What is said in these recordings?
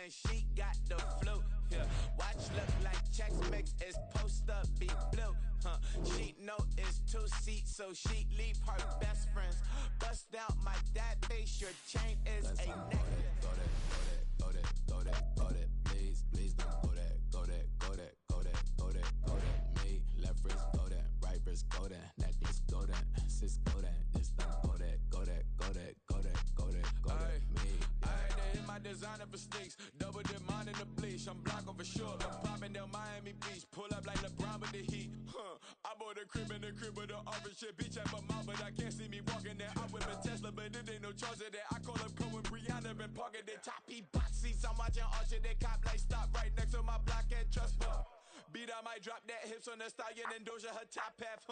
and she got the flu. Yeah, watch look like checks mix is post up be blue. She know it's 2 seats, so she leave her best friends. Bust out my dad base, your chain is a necklace. Go that, please, don't go that, go that. Me, left wrist, go that, right wrist, go that, necklace, go that, sis, go that, this thing, go that. Me, I had to hit my designer for sneaks, double the mine in the bleach. I'm blocking for sure, I'm popping down Miami Beach, pull up like LeBron with the heat. I bought a crib in the crib with the orange shit, bitch at my mouth, but I can't see me walking there. I whip a Tesla, but it ain't no charge of that. I call up Cohen, Brianna, been parking the top P box seats. I'm watching Archer, they cop like stop right next to my block at Trust Fund. Beat, I might drop that hips on the stallion and Doja her top half,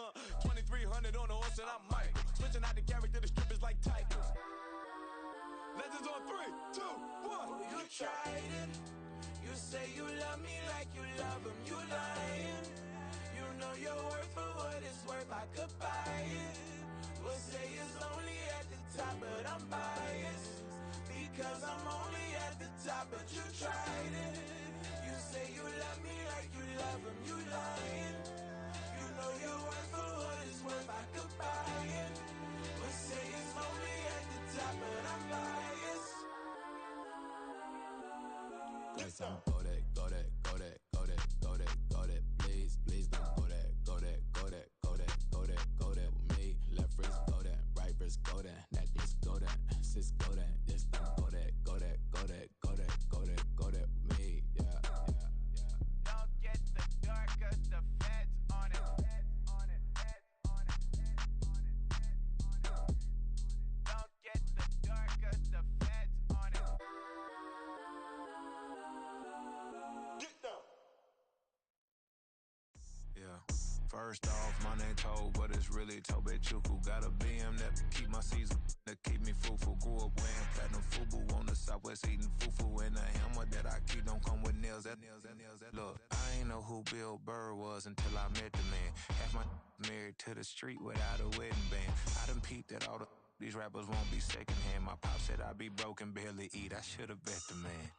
2300 on the horse and I'm Mike. Switching out the character, the strippers like Tigers. Legends on 3, 2, 1. You tried it. You say you love me like you love him. You lying. You know your worth for what it's worth. I could buy it. We'll say it's only at the top, but I'm biased because I'm only at the top. But you tried it. You say you love me like you love him. You lying. You know your worth for what it's worth. I could buy it. We'll say it's only at the top, but I'm biased. Go that, please don't go that, go that. Me, left wrist, go that, right wrist, go that, necklace, go that, sis, go that, this thing, go that. Me, yeah. Don't get the dark 'cause the feds on it. Don't get the dark 'cause the feds on it. Get down. Yeah. First off, my name Toe, but it's really Tobe Chuku. Got a BM that keep my season, that keep me fufu. Grew up wearing platinum fubu on the Southwest eating fufu. And the hammer that I keep don't come with nails. Look, I ain't know who Bill Burr was until I met the man. Half my married to the street without a wedding band. I done peeped at all these rappers won't be secondhand. My pop said I'd be broken, barely eat. I should've bet the man.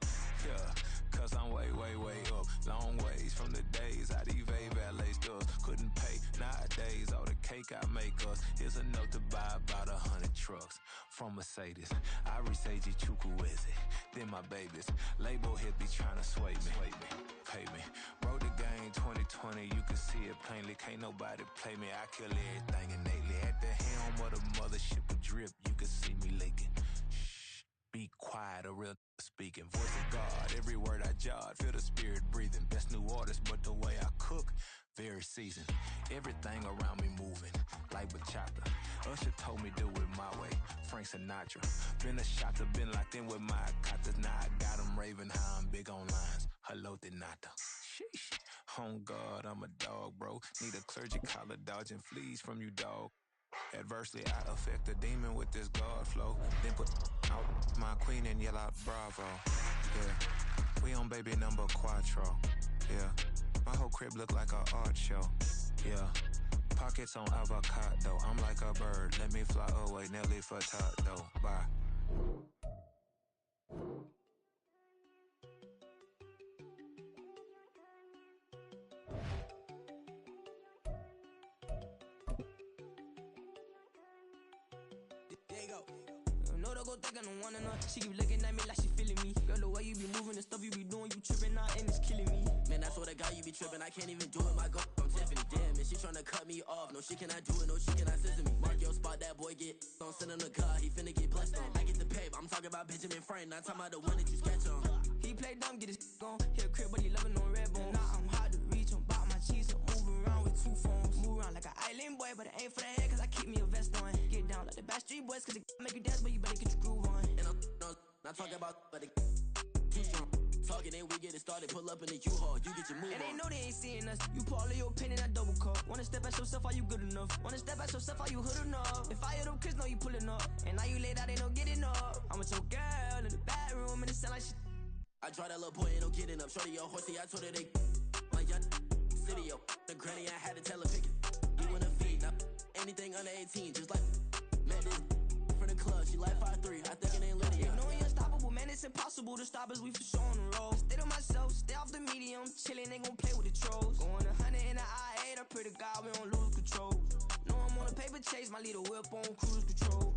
Yeah, cause I'm way up. Long ways from the days I these valet stores couldn't pay. Nowadays, all the cake I make us is enough to buy about 100 trucks from Mercedes. I say Chukwueze, then my babies. Label hit be trying to sway me. Pay me. Wrote the game 2020, you can see it plainly. Can't nobody play me, I kill everything innately. At the helm of the mothership of drip, you can see me leaking. Shh, be quiet, a real speaking. Voice of God, every word I jot, feel the spirit breathing. Best new artist, but the way I cook, very seasoned. Everything around me moving, like bachata. Usher told me do it my way, Frank Sinatra. Been a shotter, been locked in with my cotters. Now I got them raving how I'm big on lines. Hello, Denata. Sheesh. On God, I'm a dog, bro. Need a clergy collar, dodging fleas from you, dog. Adversely, I affect a demon with this God flow. Then put out my queen and yell out bravo. Yeah, we on baby number quattro. Yeah, my whole crib look like a art show. Yeah, pockets on avocado. I'm like a bird, let me fly away. Nelly Furtado, bye. She keep looking at me like she feeling me. Girl, the way you be moving, the stuff you be doing, you tripping out and it's killing me. Man, I swear to God, you be tripping. I can't even do it. My girl from Tiffany. Damn, man, she tryna cut me off. No, she cannot do it. No, she cannot scissor me. Mark your spot, that boy get on. Send him the car. He finna get blessed on. I get the pay, but I'm talking about Benjamin Franklin. Not talking about the one that you sketch on. He play dumb, get his gone. Hit a crib, but he loving on red bone. Now I'm hard to reach. I'm bout my cheese. I'm moving around with 2 phones. Move around like an island boy, but it ain't for the head, cause I keep me a vest on. Get down like the Backstreet Boys, cause it make you dance, but you better get your groove on. And I'm not talking about, but it too strong. Talking, then we get it started. Pull up in the U-Haul, you get your move and on. they know they ain't seeing us. You pull all of your opinion, I double cup. Wanna step at yourself, are you good enough? Wanna step at yourself, are you hood enough? If I hear them kids, know you pulling up. And now you laid out, they don't get enough. I'm with your girl in the bedroom, and it sound like shit. I try that little boy, ain't no getting up. Shorty, your horsey, I told her they my young city, yo. The granny, I had to tell her pick it. You wanna feed, now anything under 18, just like met this from the club. She like 5'3", I think it ain't Lydia. You know you unstoppable, man, it's impossible. impossible to stop us, we for sure on the road. Stay to myself, stay off the medium, chillin', ain't gon' play with the trolls. Going 100 in the I-8, I pray to God we don't lose control. No, I'm on a paper chase, my little whip on cruise control.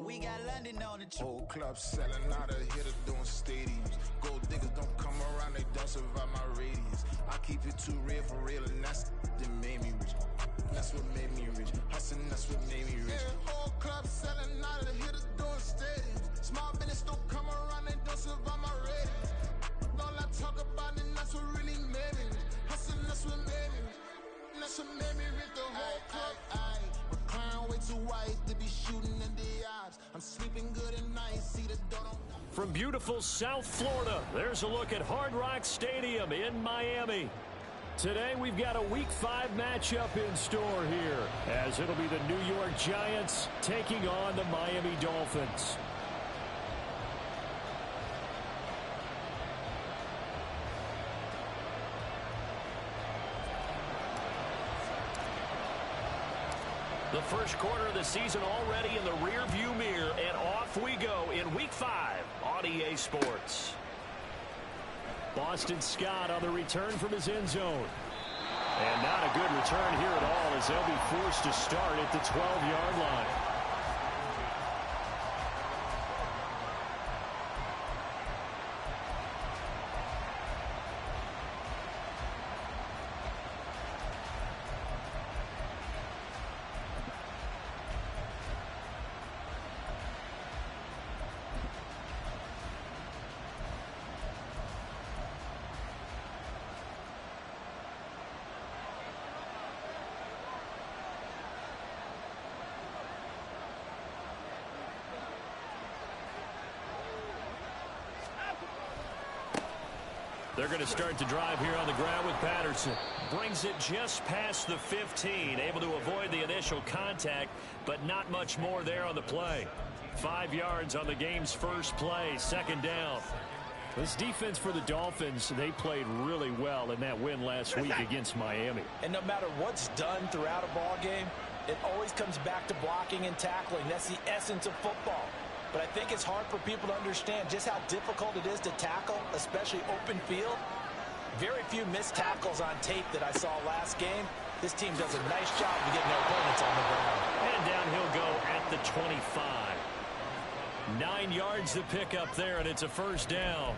We got London on the Whole club selling out of hitter doing stadiums. Gold diggers don't come around, they don't survive my radius. I keep it too real for real, and that's that made me rich. That's what made me rich. Hustling, that's what made me rich. Yeah, whole club selling out of hitters doing stadiums. Small business don't come around, they don't survive my radius. All I talk about it, that's what really made me rich. Hustling, that's what made me rich. That's what made me rich. The whole club. Recline way too white to be shooting in the eyes. I'm sleeping good at night, see the door. From beautiful South Florida, there's a look at Hard Rock Stadium in Miami. Today we've got a Week 5 matchup in store here, as it'll be the New York Giants taking on the Miami Dolphins. The first quarter of the season already in the rearview mirror, and off we go in Week 5 on EA Sports. Boston Scott on the return from his end zone. And not a good return here at all, as they'll be forced to start at the 12-yard line. They're going to start the drive here on the ground with Patterson. Brings it just past the 15, able to avoid the initial contact, but not much more there on the play. 5 yards on the game's first play, second down. This defense for the Dolphins, they played really well in that win last week against Miami. And no matter what's done throughout a ball game, it always comes back to blocking and tackling. That's the essence of football. But I think it's hard for people to understand just how difficult it is to tackle, especially open field. Very few missed tackles on tape that I saw last game. This team does a nice job of getting their opponents on the ground. And down he'll go at the 25. 9 yards to pick up there, and it's a first down.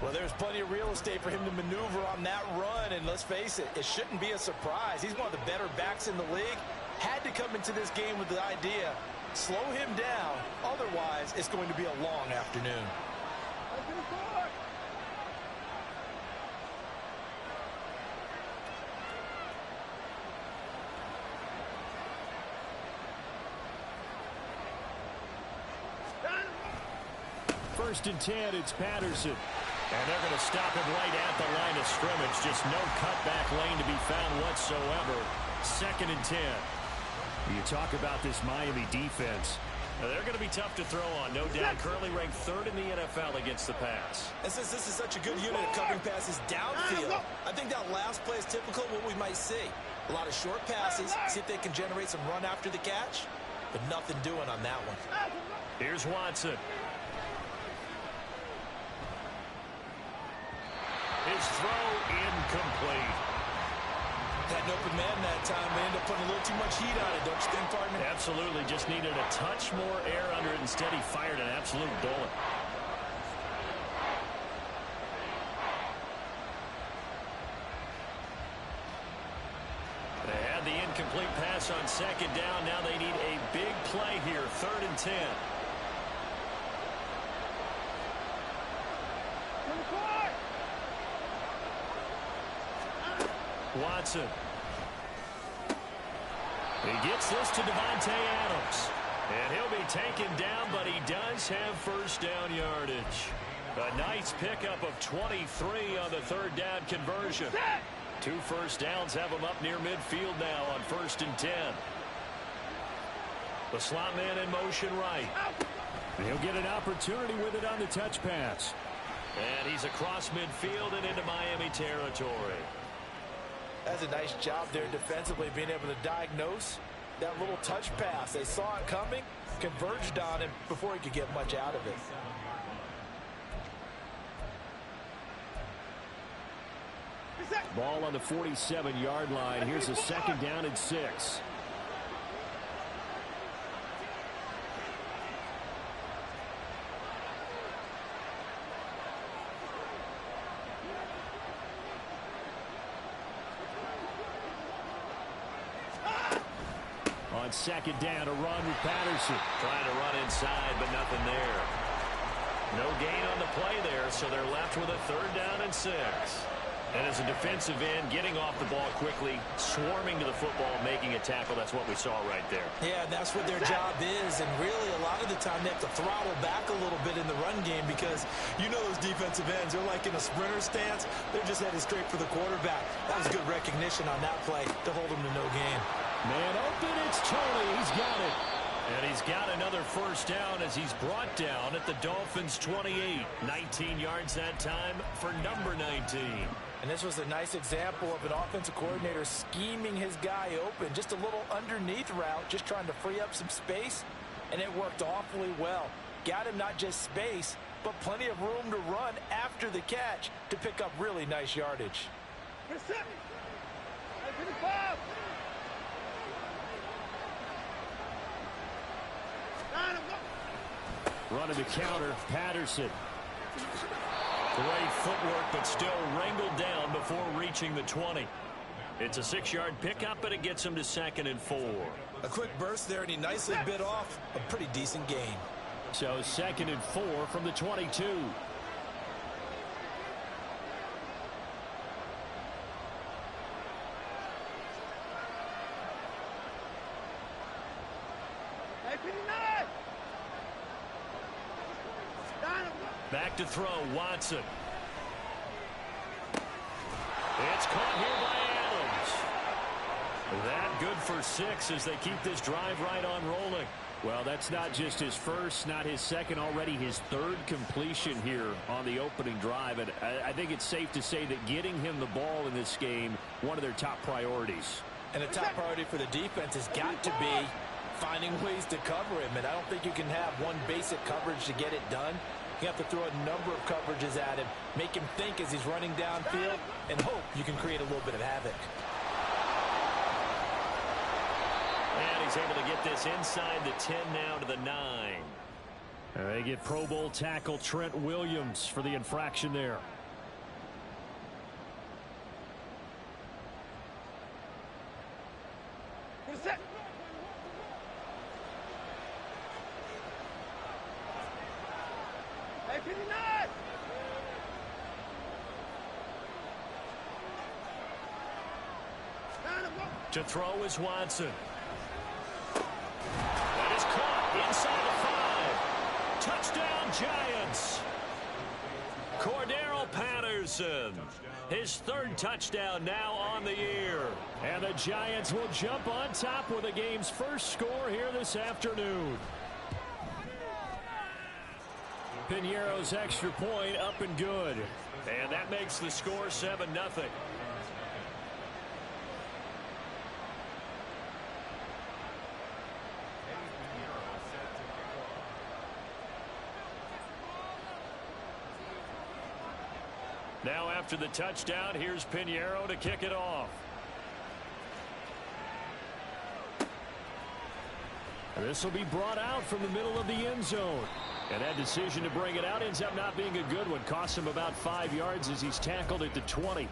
Well, there's plenty of real estate for him to maneuver on that run, and let's face it, it shouldn't be a surprise. He's one of the better backs in the league. Had to come into this game with the idea, slow him down, otherwise it's going to be a long afternoon. First and 10, it's Patterson. And they're going to stop him right at the line of scrimmage. Just no cutback lane to be found whatsoever. Second and 10. You talk about this Miami defense. They're going to be tough to throw on, no doubt. Currently ranked third in the NFL against the pass. And since this is such a good unit of covering passes downfield, I think that last play is typical of what we might see. A lot of short passes, see if they can generate some run after the catch, but nothing doing on that one. Here's Watson. His throw incomplete. Had an open man that time. They ended up putting a little too much heat on it, don't you think, partner? Absolutely. Just needed a touch more air under it. Instead, he fired an absolute bullet. They had the incomplete pass on second down. Now they need a big play here. Third and 10. Watson. He gets this to Devontae Adams. And he'll be taken down, but he does have first down yardage. A nice pickup of 23 on the third down conversion. 2 first downs have him up near midfield now on 1st and 10. The slot man in motion right. And he'll get an opportunity with it on the touch pass. And he's across midfield and into Miami territory. That's a nice job there defensively, being able to diagnose that little touch pass. They saw it coming, converged on him before he could get much out of it. Ball on the 47-yard line. Here's a 2nd down and 6. On 2nd down, a run with Patterson. Trying to run inside, but nothing there. No gain on the play there, so they're left with a 3rd down and 6. And as a defensive end, getting off the ball quickly, swarming to the football, making a tackle, that's what we saw right there. Yeah, that's what their job is, and really a lot of the time they have to throttle back a little bit in the run game because you know those defensive ends, they're like in a sprinter stance. They're just headed straight for the quarterback. That was good recognition on that play to hold them to no gain. Man open, it's Tony. He's got it. And he's got another 1st down as he's brought down at the Dolphins' 28. 19 yards that time for number 19. And this was a nice example of an offensive coordinator scheming his guy open. Just a little underneath route, just trying to free up some space, and it worked awfully well. Got him not just space, but plenty of room to run after the catch to pick up really nice yardage. Running the counter, Patterson. Great footwork, but still wrangled down before reaching the 20. It's a 6-yard pickup, but it gets him to 2nd and 4. A quick burst there, and he nicely bit off a pretty decent gain. So 2nd and 4 from the 22. Back to throw, Watson. It's caught here by Adams. That good for 6 as they keep this drive right on rolling. Well, that's not just his first, not his second, already his 3rd completion here on the opening drive. And I think it's safe to say that getting him the ball in this game, one of their top priorities. And the top priority for the defense has got to be finding ways to cover him. And I don't think you can have one basic coverage to get it done. You have to throw a number of coverages at him, make him think as he's running downfield, and hope you can create a little bit of havoc. And he's able to get this inside the 10 now to the 9. They get Pro Bowl tackle Trent Williams for the infraction there. To throw is Watson. That is caught inside the 5. Touchdown, Giants. Cordero Patterson. His 3rd touchdown now on the year. And the Giants will jump on top with the game's first score here this afternoon. Piñeiro's extra point up and good. And that makes the score 7-0. Now after the touchdown, here's Piñeiro to kick it off. This will be brought out from the middle of the end zone. And that decision to bring it out ends up not being a good one. Costs him about 5 yards as he's tackled at the 20.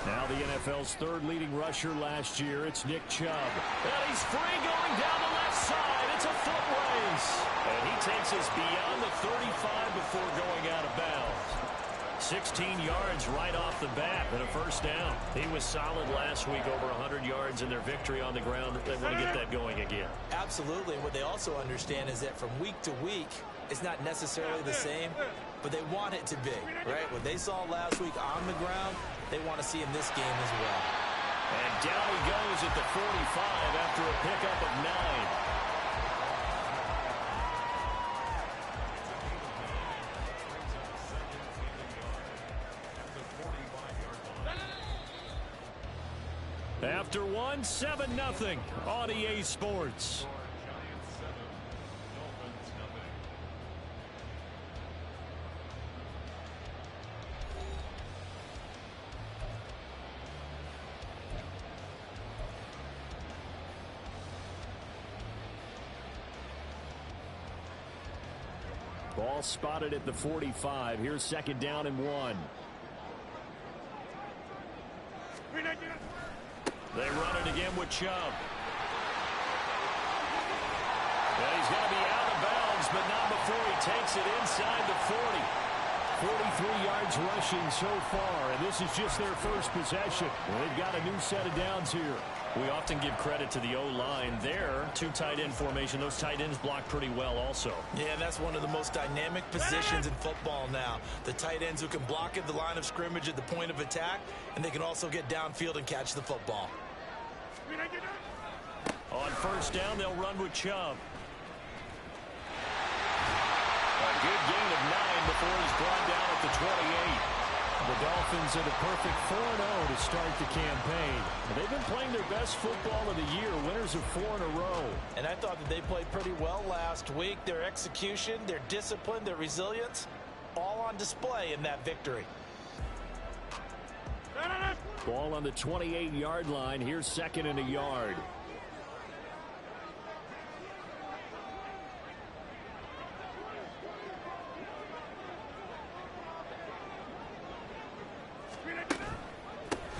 Now the NFL's 3rd leading rusher last year, it's Nick Chubb. And he's free going down the left side. It's a foot race. And he takes us beyond the 35 before going out of bounds. 16 yards right off the bat and a first down. He was solid last week, over 100 yards in their victory on the ground. They want to get that going again. Absolutely. What they also understand is that from week to week, it's not necessarily the same, but they want it to be, right? What they saw last week on the ground, they want to see in this game as well. And down he goes at the 45 after a pickup of 9. After 1, 7-0 on EA Sports. Ball spotted at the 45. Here's second down and 1. They run it again with Chubb. Well, he's going to be out of bounds, but not before he takes it inside the 40. 43 yards rushing so far, and this is just their first possession. Well, they've got a new set of downs here. We often give credit to the O-line there. 2 tight end formation. Those tight ends block pretty well also. Yeah, that's one of the most dynamic positions in football now. The tight ends who can block at the line of scrimmage at the point of attack, and they can also get downfield and catch the football. On first down, they'll run with Chubb. A good gain of 9 before he's brought down at the 28. The Dolphins are the perfect 4-0 to start the campaign. They've been playing their best football of the year, winners of 4 in a row. And I thought that they played pretty well last week. Their execution, their discipline, their resilience, all on display in that victory. Ball on the 28-yard line. Here's second and a yard.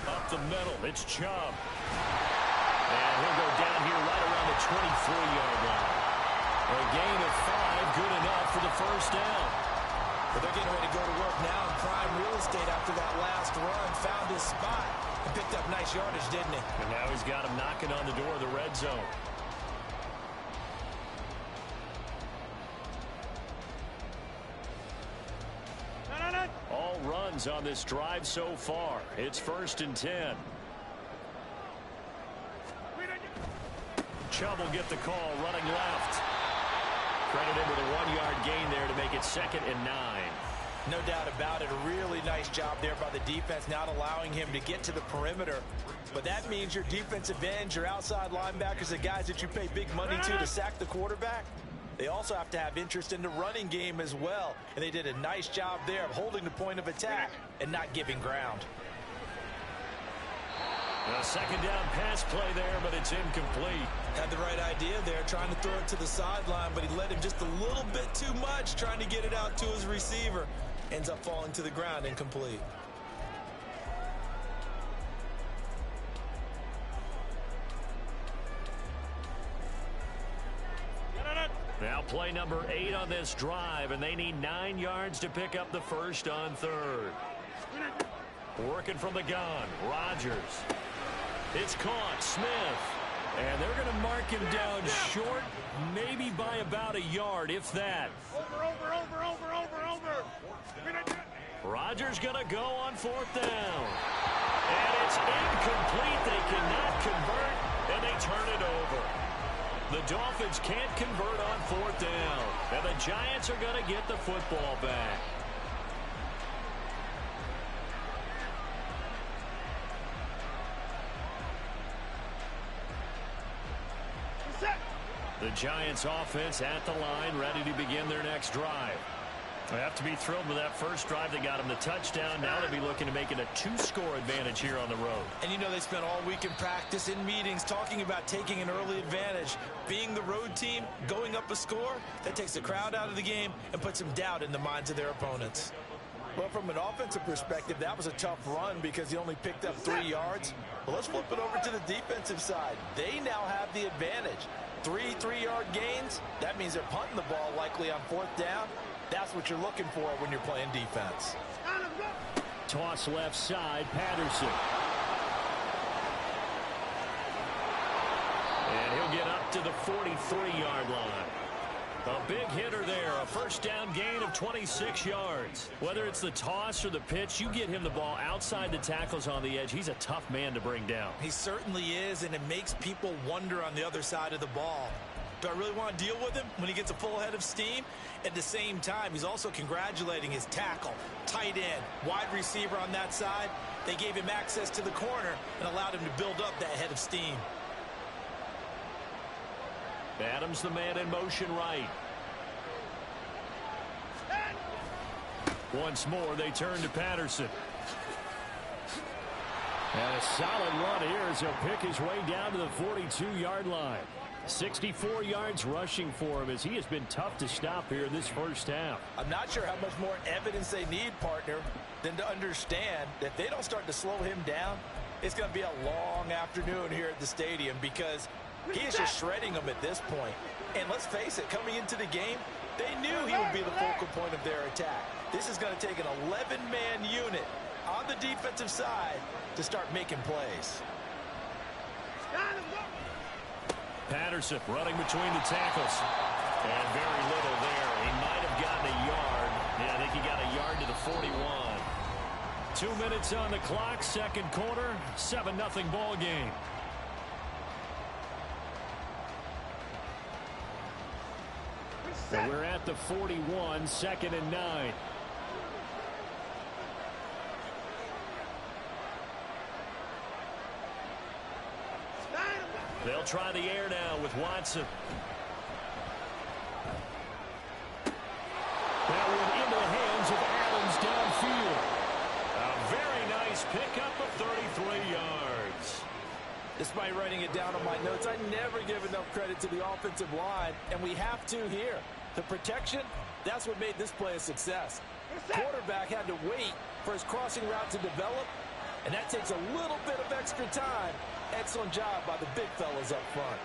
Up the middle, it's Chubb. And he'll go down here right around the 23-yard line. A gain of 5, good enough for the first down. But they're getting ready to go to work now in prime real estate after that last run. Found his spot and picked up nice yardage, didn't he? And now he's got him knocking on the door of the red zone. All runs on this drive so far. It's first and 10. Chubb will get the call running left. Credited with a 1-yard gain there to make it second and 9. No doubt about it. A really nice job there by the defense, not allowing him to get to the perimeter. But that means your defensive ends, your outside linebackers, the guys that you pay big money to sack the quarterback, they also have to have interest in the running game as well. And they did a nice job there of holding the point of attack and not giving ground. A second down pass play there, but it's incomplete. Had the right idea there, trying to throw it to the sideline, but he let him just a little bit too much, trying to get it out to his receiver. Ends up falling to the ground, incomplete. Now play number 8 on this drive, and they need 9 yards to pick up the first on third. Working from the gun, Rodgers. It's caught, Smith. And they're going to mark him down short, maybe by about a yard, if that. Over. Rodgers going to go on fourth down. And it's incomplete. They cannot convert, and they turn it over. The Dolphins can't convert on fourth down, and the Giants are going to get the football back. The Giants offense at the line, ready to begin their next drive. They have to be thrilled with that first drive. They got them the touchdown. Now they'll be looking to make it a 2-score advantage here on the road. And you know they spent all week in practice, in meetings, talking about taking an early advantage. Being the road team, going up a score, that takes the crowd out of the game and puts some doubt in the minds of their opponents. Well, from an offensive perspective, that was a tough run because he only picked up 3 yards. Well, let's flip it over to the defensive side. They now have the advantage. 3 3-yard gains, that means they're punting the ball likely on fourth down. That's what you're looking for when you're playing defense. Toss left side, Patterson. And he'll get up to the 43-yard line. A big hitter there, a first down gain of 26 yards. Whether it's the toss or the pitch, you get him the ball outside the tackles on the edge. He's a tough man to bring down. He certainly is, and it makes people wonder on the other side of the ball. Do I really want to deal with him when he gets a full head of steam? At the same time, he's also congratulating his tackle, tight end, wide receiver on that side. They gave him access to the corner and allowed him to build up that head of steam. Adams, the man in motion right. Once more, they turn to Patterson. And a solid run here as he'll pick his way down to the 42-yard line. 64 yards rushing for him as he has been tough to stop here in this first half. I'm not sure how much more evidence they need, partner, than to understand that if they don't start to slow him down, it's going to be a long afternoon here at the stadium because he is just shredding them at this point. And let's face it, coming into the game, they knew he would be the focal point of their attack. This is going to take an 11-man unit on the defensive side to start making plays. Patterson running between the tackles. And very little there. He might have gotten a yard. Yeah, I think he got a yard to the 41. 2 minutes on the clock, second quarter, 7-0 ball game. So we're at the 41, 2nd and 9. They'll try the air now with Watson. That one into the hands of Adams downfield. A very nice pickup of 33 yards. Despite writing it down on my notes, I never give enough credit to the offensive line, and we have to here. The protection, that's what made this play a success. Quarterback had to wait for his crossing route to develop, and that takes a little bit of extra time. Excellent job by the big fellas up front.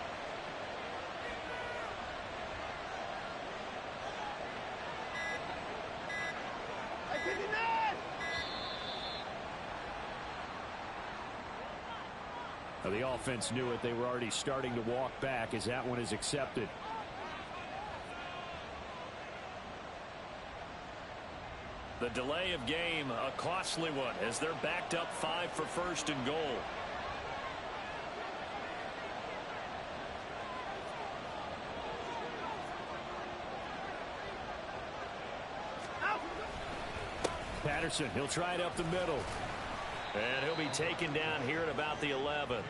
Now, the offense knew it. They were already starting to walk back as that one is accepted. The delay of game, a costly one, as they're backed up 5 for first and goal. Patterson, he'll try it up the middle. And he'll be taken down here at about the 11.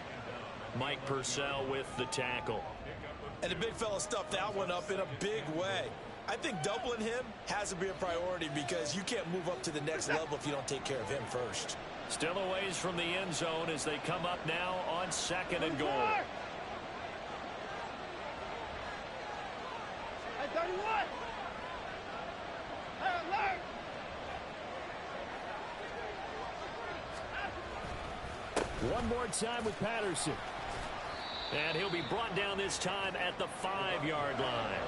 Mike Purcell with the tackle. And the big fella stuffed that one up in a big way. I think doubling him has to be a priority because you can't move up to the next level if you don't take care of him first. Still a ways from the end zone as they come up now on 2nd and goal. One more time with Patterson. And he'll be brought down this time at the 5-yard line.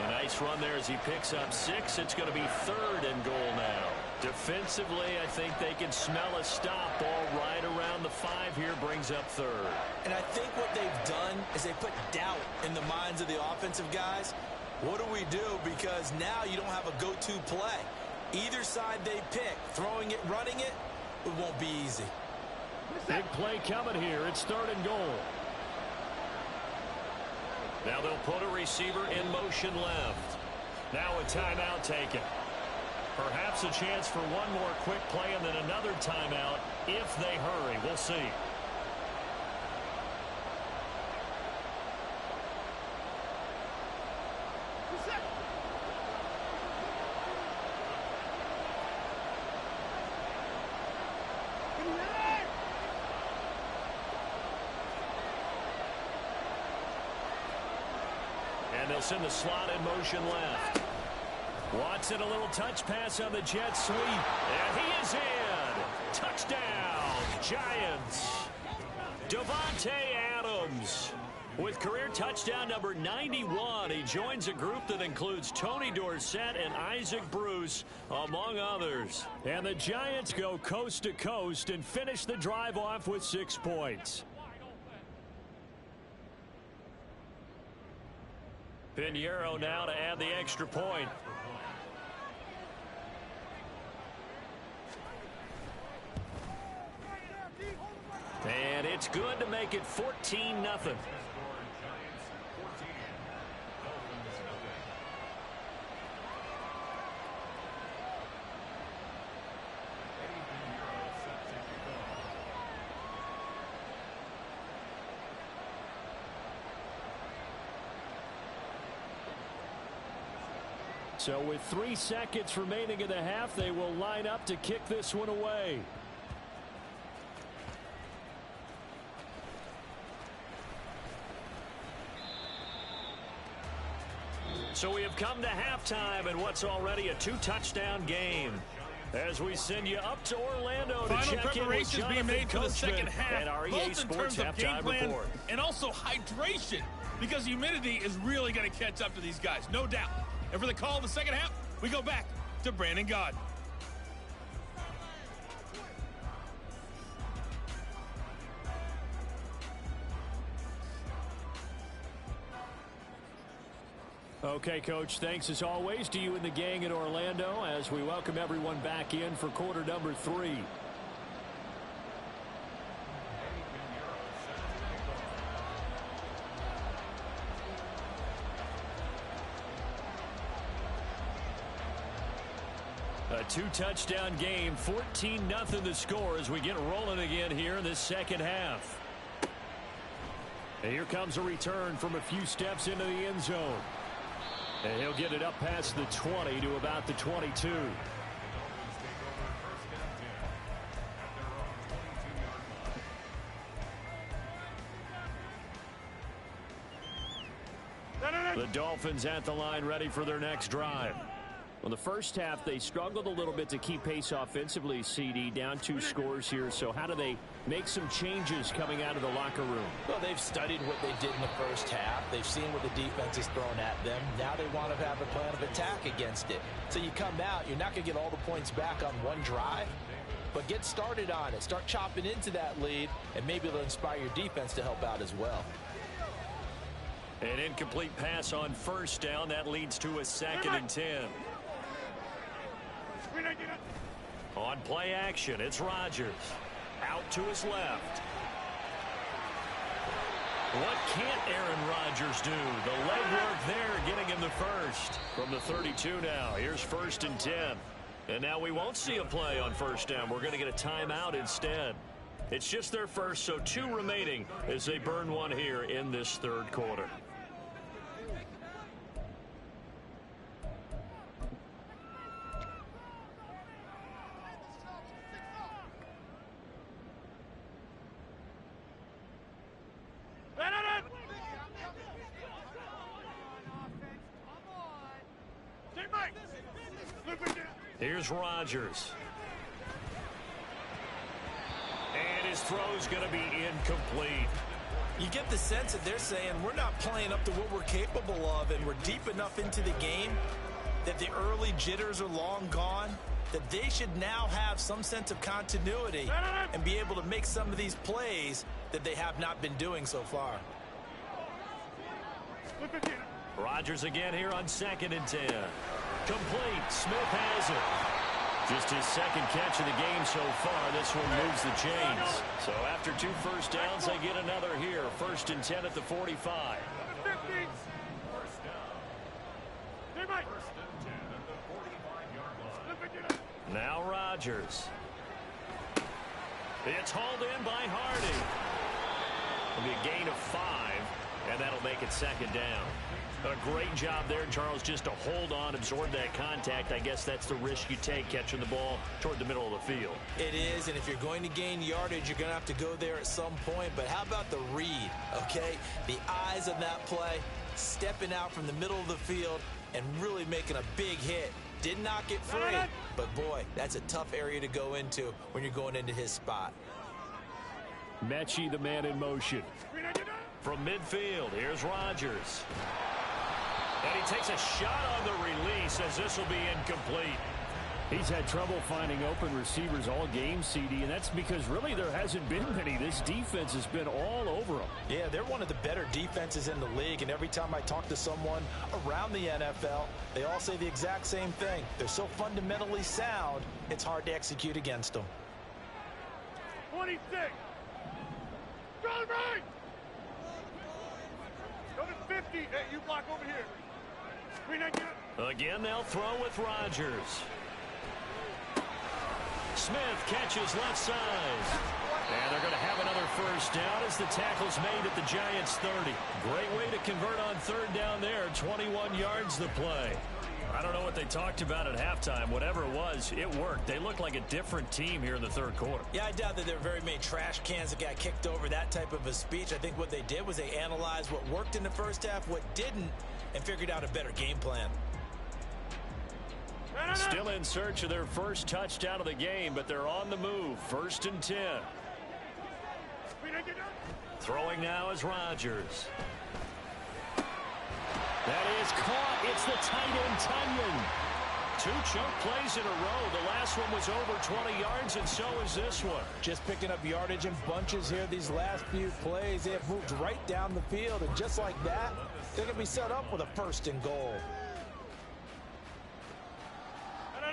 A nice run there as he picks up 6. It's going to be 3rd and goal now. Defensively, I think they can smell a stop ball right around the 5 here, brings up 3rd. And I think what they've done is they put doubt in the minds of the offensive guys. What do we do? Because now you don't have a go-to play. Either side they pick, throwing it, running it, it won't be easy. Big play coming here. It's 3rd and goal. Now they'll put a receiver in motion left. Now a timeout taken. Perhaps a chance for one more quick play and then another timeout if they hurry. We'll see. And they'll send the slot in motion left. Watson, a little touch pass on the jet sweep. And he is in. Touchdown, Giants. Davante Adams With career touchdown number 91, he joins a group that includes Tony Dorsett and Isaac Bruce, among others. And the Giants go coast to coast and finish the drive off with 6 points. Pinheiro now to add the extra point. And it's good to make it 14-0. So with 3 seconds remaining in the half, they will line up to kick this one away. So we have come to halftime in what's already a 2-touchdown game. As we send you up to Orlando to check in with Jonathan being made for the second half, and our EA both in Sports terms of game halftime plan report. and also hydration, because humidity is really going to catch up to these guys, no doubt. And for the call of the second half, we go back to Brandon Gaudin. Okay, Coach, thanks as always to you and the gang in Orlando as we welcome everyone back in for quarter number 3. A 2-touchdown game, 14-0 the score as we get rolling again here in this second half. And here comes a return from a few steps into the end zone. And he'll get it up past the 20 to about the 22. The Dolphins at the line ready for their next drive. Well, the first half, they struggled a little bit to keep pace offensively, CD, down 2 scores here. So how do they make some changes coming out of the locker room? Well, they've studied what they did in the first half. They've seen what the defense has thrown at them. Now they want to have a plan of attack against it. So you come out, you're not going to get all the points back on one drive, but get started on it. Start chopping into that lead, and maybe it'll inspire your defense to help out as well. An incomplete pass on first down. That leads to a 2nd and 10. On play action, it's Rodgers. Out to his left. What can't Aaron Rodgers do? The legwork there, getting him the first. From the 32 now, here's 1st and 10. And now we won't see a play on first down. We're going to get a timeout instead. It's just their first, so 2 remaining as they burn one here in this third quarter. Here's Rodgers. And his throw's going to be incomplete. You get the sense that they're saying we're not playing up to what we're capable of, and we're deep enough into the game that the early jitters are long gone, that they should now have some sense of continuity and be able to make some of these plays that they have not been doing so far. Rodgers again here on 2nd and 10. Complete. Smith has it. Just his 2nd catch of the game so far. This one moves the chains. So after 2 first downs, they get another here. 1st and 10 at the 45. Now Rodgers. It's hauled in by Harding. It'll be a gain of 5, and that'll make it 2nd down. A great job there, Charles, just to hold on, absorb that contact. I guess that's the risk you take catching the ball toward the middle of the field. It is, and if you're going to gain yardage, you're going to have to go there at some point. But how about the read, okay? The eyes of that play, stepping out from the middle of the field and really making a big hit. Did not get free, but boy, that's a tough area to go into when you're going into his spot. Mechie, the man in motion. From midfield, here's Rodgers. And he takes a shot on the release as this will be incomplete. He's had trouble finding open receivers all game, CD, and that's because really there hasn't been many. This defense has been all over them. Yeah, they're one of the better defenses in the league, and every time I talk to someone around the NFL, they all say the exact same thing. They're so fundamentally sound, it's hard to execute against them. 26. Go right. Go to 50. Hey, you block over here. Again, they'll throw with Rodgers. Smith catches left side. And they're going to have another first down as the tackle's made at the Giants' 30. Great way to convert on third down there. 21 yards the play. I don't know what they talked about at halftime. Whatever it was, it worked. They looked like a different team here in the third quarter. Yeah, I doubt that there were very many trash cans that got kicked over, that type of a speech. I think what they did was they analyzed what worked in the first half, what didn't, and figured out a better game plan. Still in search of their first touchdown of the game, but they're on the move. 1st and 10. Throwing now is Rodgers. That is caught. It's the tight end, Tunyon. 2 chunk plays in a row. The last one was over 20 yards, and so is this one. Just picking up yardage in bunches here these last few plays. They have moved right down the field, and just like that, they're going to be set up with a 1st and goal.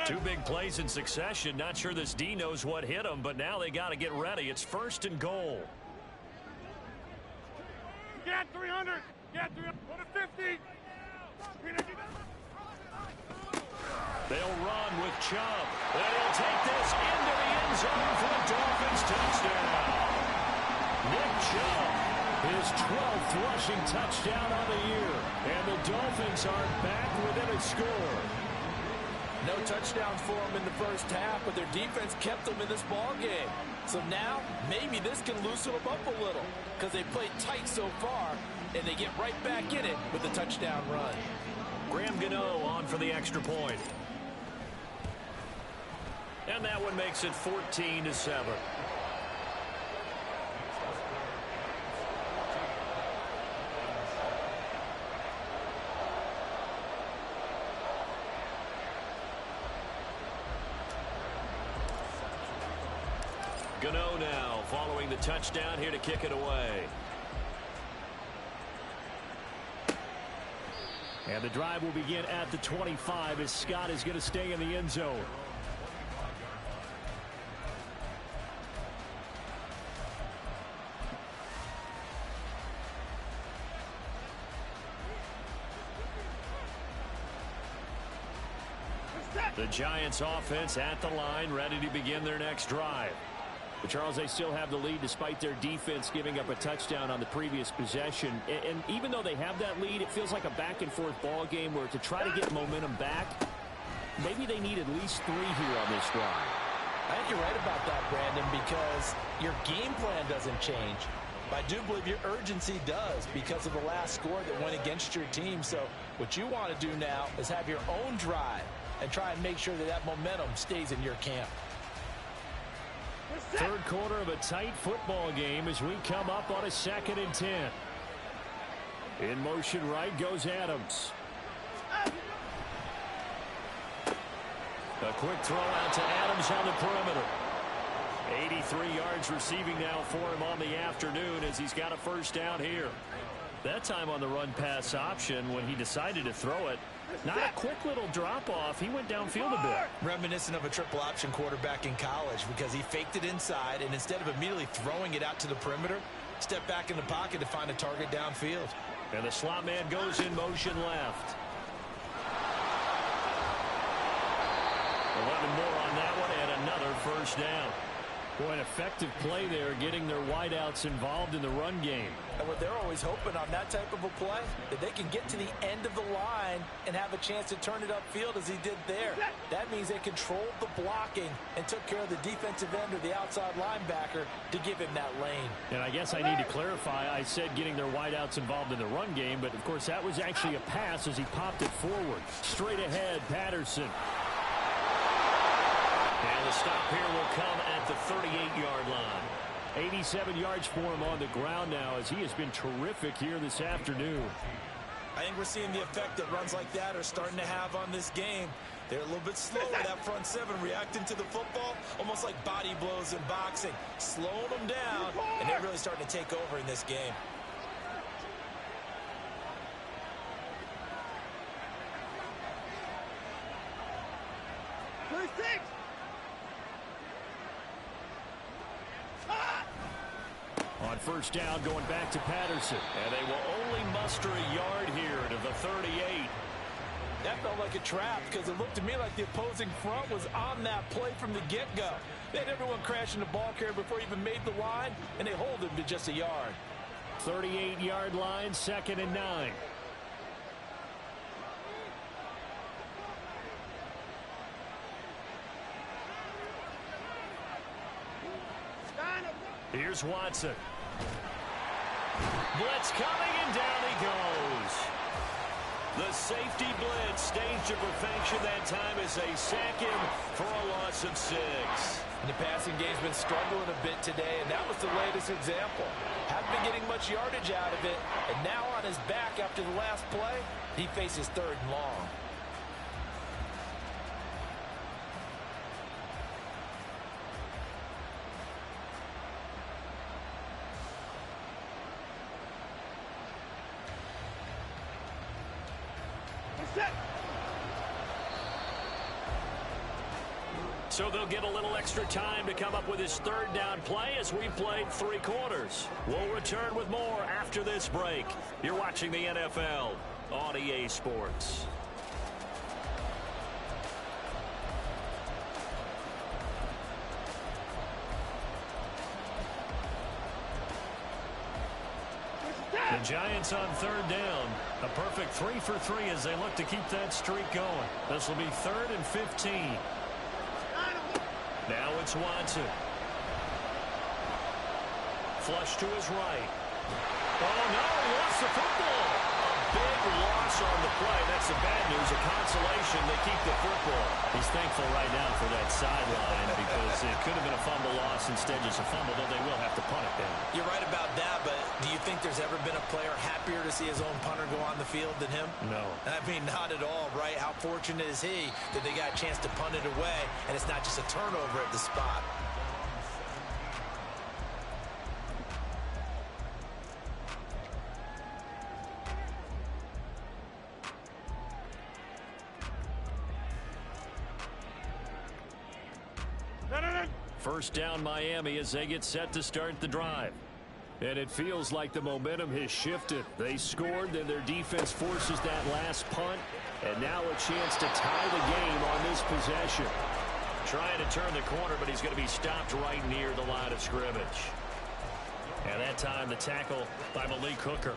2 big plays in succession. Not sure this D knows what hit him, but now they got to get ready. It's 1st and goal. Get 300. Get 300. Go to 50. They'll run with Chubb. And he'll take this into the end zone for a Dolphins touchdown. Nick Chubb, his 12th rushing touchdown on the year. And the Dolphins are back within a score. No touchdowns for them in the first half, but their defense kept them in this ball game. So now, maybe this can loosen them up a little because they played tight so far, and they get right back in it with a touchdown run. Graham Gano on for the extra point. And that one makes it 14-7. Gano now following the touchdown here to kick it away. And the drive will begin at the 25 as Scott is going to stay in the end zone. The Giants offense at the line, ready to begin their next drive. But Charles, they still have the lead despite their defense giving up a touchdown on the previous possession. And even though they have that lead, it feels like a back-and-forth ball game where to try to get momentum back, maybe they need at least 3 here on this drive. I think you're right about that, Brandon, because your game plan doesn't change. But I do believe your urgency does because of the last score that went against your team. So what you want to do now is have your own drive and try and make sure that that momentum stays in your camp. Third quarter of a tight football game as we come up on a 2nd and 10. In motion right goes Adams. A quick throw out to Adams on the perimeter. 83 yards receiving now for him on the afternoon as he's got a first down here. That time on the run-pass option when he decided to throw it. Not a quick little drop-off. He went downfield a bit. Reminiscent of a triple option quarterback in college because he faked it inside, and instead of immediately throwing it out to the perimeter, stepped back in the pocket to find a target downfield. And the slot man goes in motion left. 11 more on that one and another first down. Boy, an effective play there, getting their wideouts involved in the run game. And what they're always hoping on that type of a play, that they can get to the end of the line and have a chance to turn it upfield as he did there. That means they controlled the blocking and took care of the defensive end or the outside linebacker to give him that lane. And I guess I need to clarify, I said getting their wideouts involved in the run game, but of course that was actually a pass as he popped it forward. Straight ahead, Patterson. And the stop here will come at the 38-yard line. 87 yards for him on the ground now as he has been terrific here this afternoon. I think we're seeing the effect that runs like that are starting to have on this game. They're a little bit slower, that front seven, reacting to the football, almost like body blows in boxing, slowing them down, and they're really starting to take over in this game. On first down, going back to Patterson. And they will only muster a yard here to the 38. That felt like a trap because it looked to me like the opposing front was on that play from the get-go. They had everyone crashing the ball carrier before he even made the line, and they hold him to just a yard. 38-yard line, 2nd and 9. Here's Watson. Blitz coming, and down he goes. The safety blitz staged to perfection that time as they sack him for a loss of 6. And the passing game's been struggling a bit today, and that was the latest example. Haven't been getting much yardage out of it, and now on his back after the last play, he faces 3rd and long. So they'll get a little extra time to come up with his 3rd down play as we played 3 quarters. We'll return with more after this break. You're watching the NFL on EA Sports. The Giants on 3rd down. A perfect 3 for 3 as they look to keep that streak going. This will be 3rd and 15. Now it's Watson. Flush to his right. Oh, no, he lost the football. A big loss on the play. That's the bad news. A consolation, they keep the football. He's thankful right now for that sideline because it could have been a fumble loss, instead just a fumble, though they will have to punt it down. You're right about that, but do you think there's ever been a player happier to see his own punter go on the field than him? No. I mean, not at all, right? How fortunate is he that they got a chance to punt it away, and it's not just a turnover at the spot. First down Miami as they get set to start the drive. And it feels like the momentum has shifted. They scored, then their defense forces that last punt. And now a chance to tie the game on this possession. Trying to turn the corner, but he's going to be stopped right near the line of scrimmage. And that time the tackle by Malik Hooker.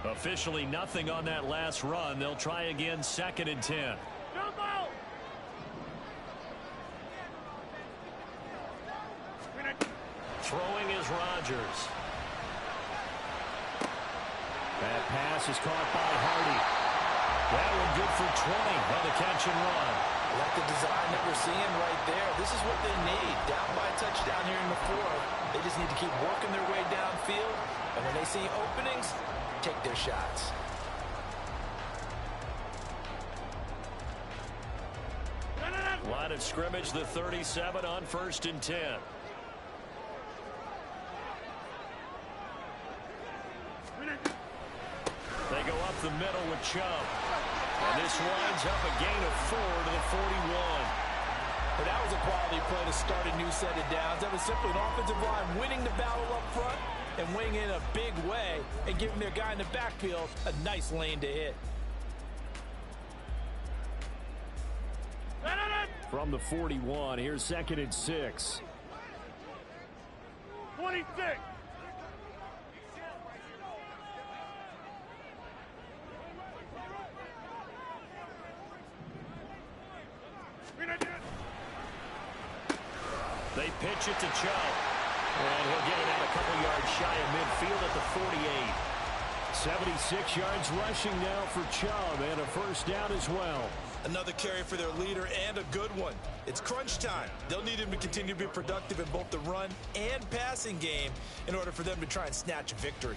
Officially nothing on that last run. They'll try again, 2nd and 10. Throwing is Rodgers. That pass is caught by Hardy. That one good for 20 on the catch and run. I like the design that we're seeing right there. This is what they need. Down by a touchdown here in the 4th. They just need to keep working their way downfield. And when they see openings, take their shots. Line of scrimmage, the 37 on 1st and 10. They go up the middle with Chubb. And this winds up a gain of 4 to the 41. But that was a quality play to start a new set of downs. That was simply an offensive line winning the battle up front and winning in a big way and giving their guy in the backfield a nice lane to hit. From the 41, here's 2nd and 6. 26. They pitch it to Chubb. And he'll get it out a couple yards shy of midfield at the 48. 76 yards rushing now for Chubb, and a first down as well. Another carry for their leader, and a good one. It's crunch time. They'll need him to continue to be productive in both the run and passing game in order for them to try and snatch a victory.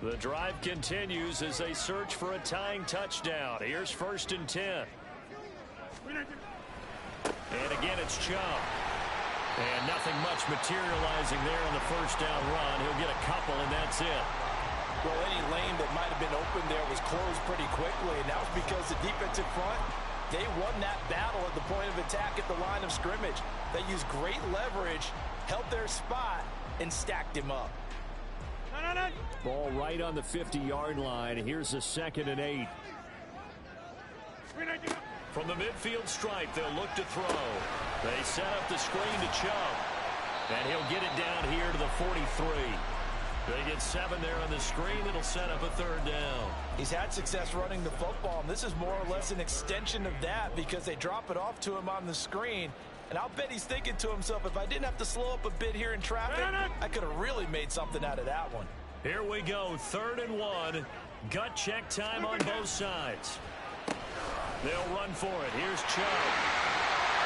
The drive continues as they search for a tying touchdown. Here's 1st and 10. And again, it's Chubb. And nothing much materializing there on the first down run. He'll get a couple, and that's it. Well, any lane that might have been open there was closed pretty quickly, and that was because the defensive front, they won that battle at the point of attack at the line of scrimmage. They used great leverage, held their spot, and stacked him up. Ball right on the 50-yard line. Here's a 2nd and 8. From the midfield stripe, they'll look to throw. They set up the screen to Chubb. And he'll get it down here to the 43. They get 7 there on the screen. It'll set up a 3rd down. He's had success running the football, and this is more or less an extension of that because they drop it off to him on the screen. And I'll bet he's thinking to himself, if I didn't have to slow up a bit here in traffic, I could have really made something out of that one. Here we go, 3rd and 1. Gut check time on both sides. They'll run for it. Here's Chubb.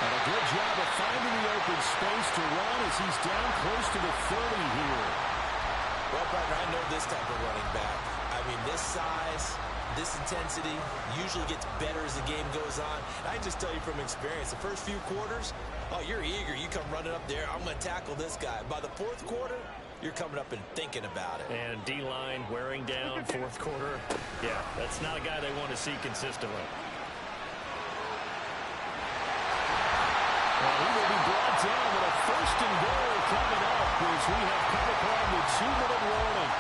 And a good job of finding the open space to run as he's down close to the 30 here. Well, partner, I know this type of running back. I mean, this size, this intensity usually gets better as the game goes on. I just tell you from experience, the first few quarters, oh, you're eager. You come running up there. I'm going to tackle this guy. By the 4th quarter, you're coming up and thinking about it. And D-line wearing down 4th quarter. Yeah, that's not a guy they want to see consistently. Well, he will be brought down with a 1st and goal coming up as we have come upon the 2-minute warning.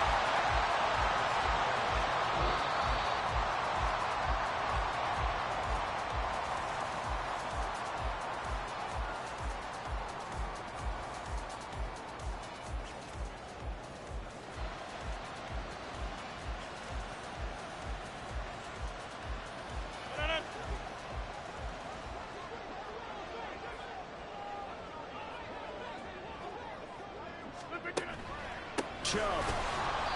Chubb.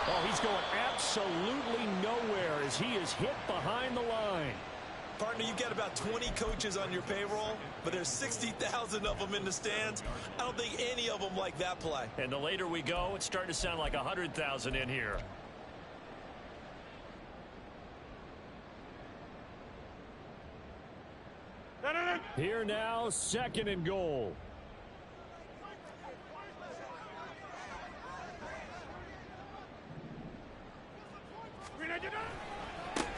Oh, he's going absolutely nowhere as he is hit behind the line. Partner, you've got about 20 coaches on your payroll, but there's 60,000 of them in the stands. I don't think any of them like that play. And the later we go, it's starting to sound like 100,000 in here. Here now, 2nd and goal.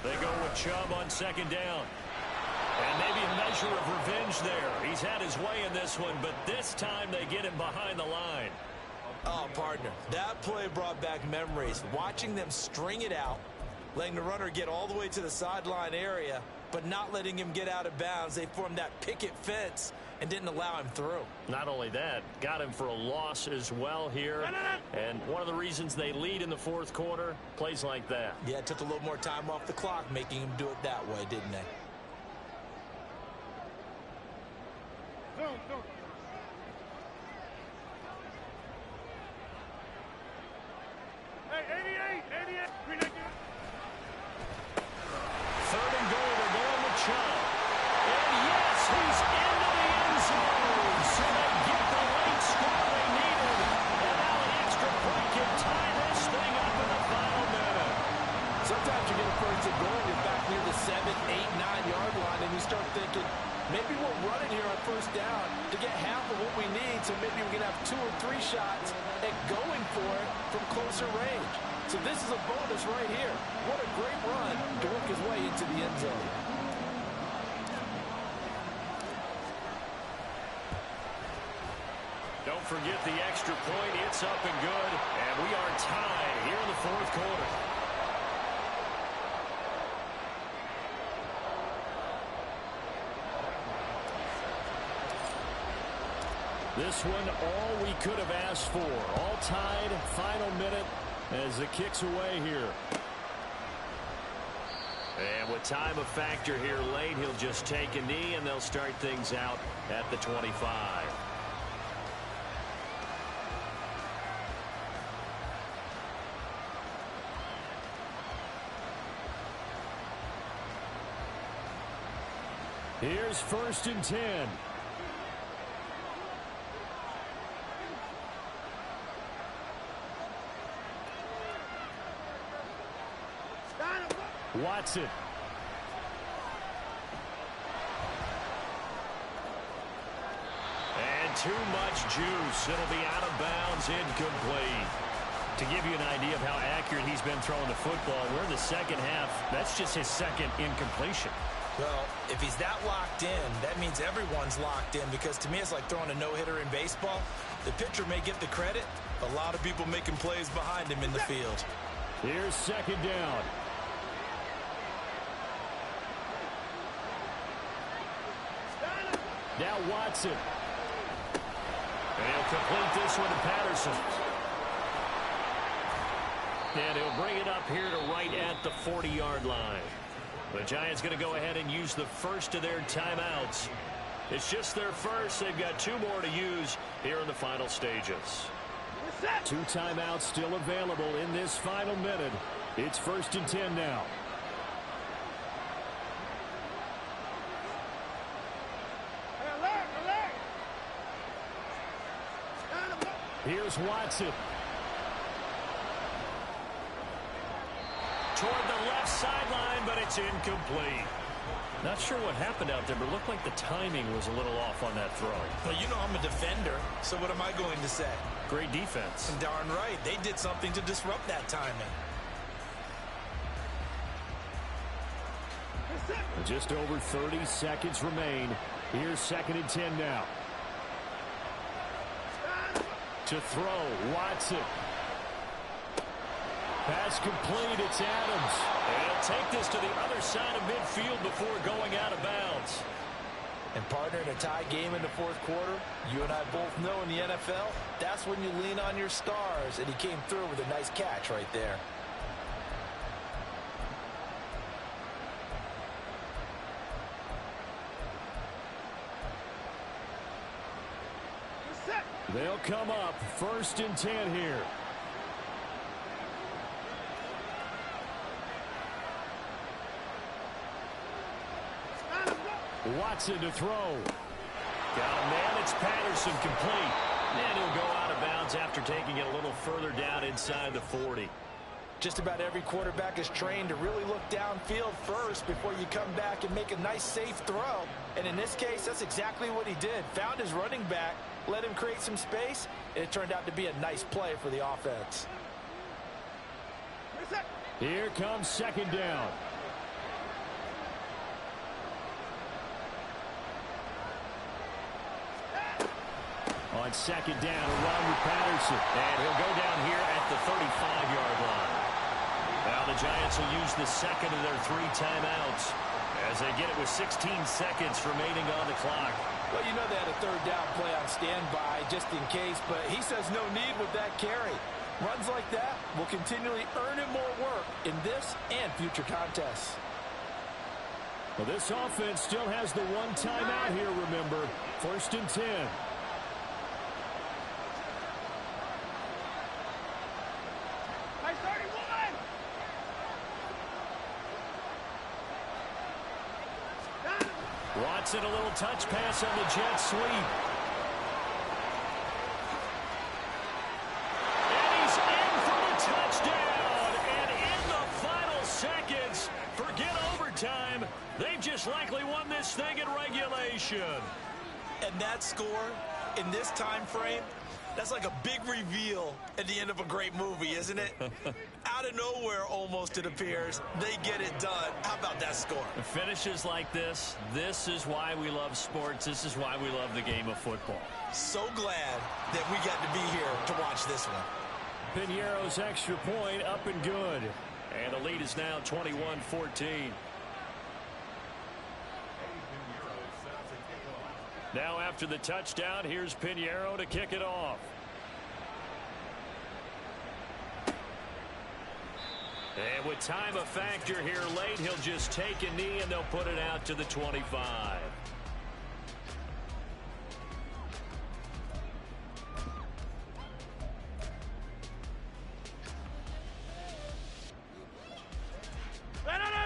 They go with Chubb on 2nd down. And maybe a measure of revenge there. He's had his way in this one, but this time they get him behind the line. Oh, partner, that play brought back memories. Watching them string it out, letting the runner get all the way to the sideline area, but not letting him get out of bounds. They formed that picket fence and didn't allow him through. Not only that, got him for a loss as well here. And one of the reasons they lead in the 4th quarter, plays like that. Yeah, it took a little more time off the clock, making him do it that way, didn't they? Hey, 88. 3rd and goal, they're going with Chubb. And yes, he's into the end zone. So they get the late score they needed. And now an extra point can tie this thing up in the final minute. Sometimes you get a 1st and goal, you're back near the 7, 8, 9-yard line, and you start thinking, maybe we'll run it here on 1st down to get half of what we need, so maybe we can have 2 or 3 shots at going for it from closer range. So this is a bonus right here. What a great run to work his way into the end zone. Don't forget the extra point. It's up and good. And we are tied here in the 4th quarter. This one, all we could have asked for. All tied, final minute as the kick's away here. And with time a factor here late, he'll just take a knee, and they'll start things out at the 25. Here's 1st and 10. Watson. And too much juice. It'll be out of bounds, incomplete. To give you an idea of how accurate he's been throwing the football, we're in the second half. That's just his second incompletion. Well, if he's that locked in, that means everyone's locked in, because to me it's like throwing a no-hitter in baseball. The pitcher may get the credit, a lot of people making plays behind him in the field. Here's 2nd down. Now Watson. And he'll complete this one to Patterson. And he'll bring it up here to right at the 40-yard line. The Giants going to go ahead and use the first of their timeouts. It's just their first. They've got 2 more to use here in the final stages. 2 timeouts still available in this final minute. It's 1st and 10 now. Here's Watson. Toward the left sideline, but it's incomplete. Not sure what happened out there, but it looked like the timing was a little off on that throw. Well, you know I'm a defender, so what am I going to say? Great defense. And darn right, they did something to disrupt that timing. Just over 30 seconds remain. Here's 2nd and 10 now. To throw, Watson. Pass complete, it's Adams. And he'll take this to the other side of midfield before going out of bounds. And partner, in a tie game in the 4th quarter, you and I both know in the NFL, that's when you lean on your stars, and he came through with a nice catch right there. They'll come up 1st and 10 here. Watson to throw. Got a man, it's Patterson, complete. And he'll go out of bounds after taking it a little further down inside the 40. Just about every quarterback is trained to really look downfield first before you come back and make a nice, safe throw. And in this case, that's exactly what he did. Found his running back, let him create some space, and it turned out to be a nice play for the offense. Here comes 2nd down. On 2nd down, a run with Patterson. And he'll go down here at the 35-yard line. Now the Giants will use the second of their 3 timeouts as they get it with 16 seconds remaining on the clock. Well, you know they had a 3rd down play on standby just in case, but he says no need with that carry. Runs like that will continually earn him more work in this and future contests. Well, this offense still has the 1 timeout here, remember. 1st and 10. Watson, a little touch pass on the jet sweep. And he's in for the touchdown. And in the final seconds, forget overtime. They've just likely won this thing in regulation. And that score in this time frame, that's like a big reveal at the end of a great movie, isn't it? Out of nowhere, almost, it appears, they get it done. How about that score? Finishes like this is why we love sports. This is why we love the game of football. So glad that we got to be here to watch this one. Piñeiro's extra point up and good. And the lead is now 21-14. Now after the touchdown, here's Piñeiro to kick it off. And with time a factor here late, he'll just take a knee and they'll put it out to the 25.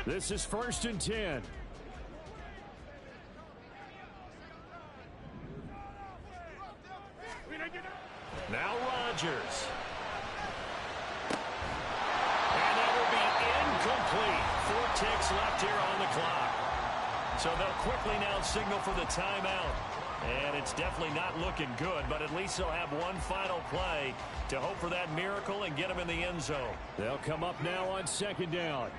This is 1st and 10. Now Rodgers. And that will be incomplete. 4 ticks left here on the clock. So they'll quickly now signal for the timeout. And it's definitely not looking good, but at least they'll have one final play to hope for that miracle and get them in the end zone. They'll come up now on 2nd down.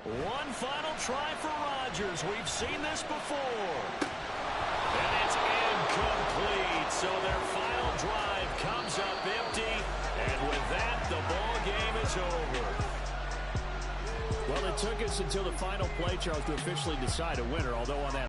One final try for Rodgers. We've seen this before. And it's incomplete. So their final drive comes up empty. And with that, the ball game is over. Well, it took us until the final play, Charles, to officially decide a winner, although on that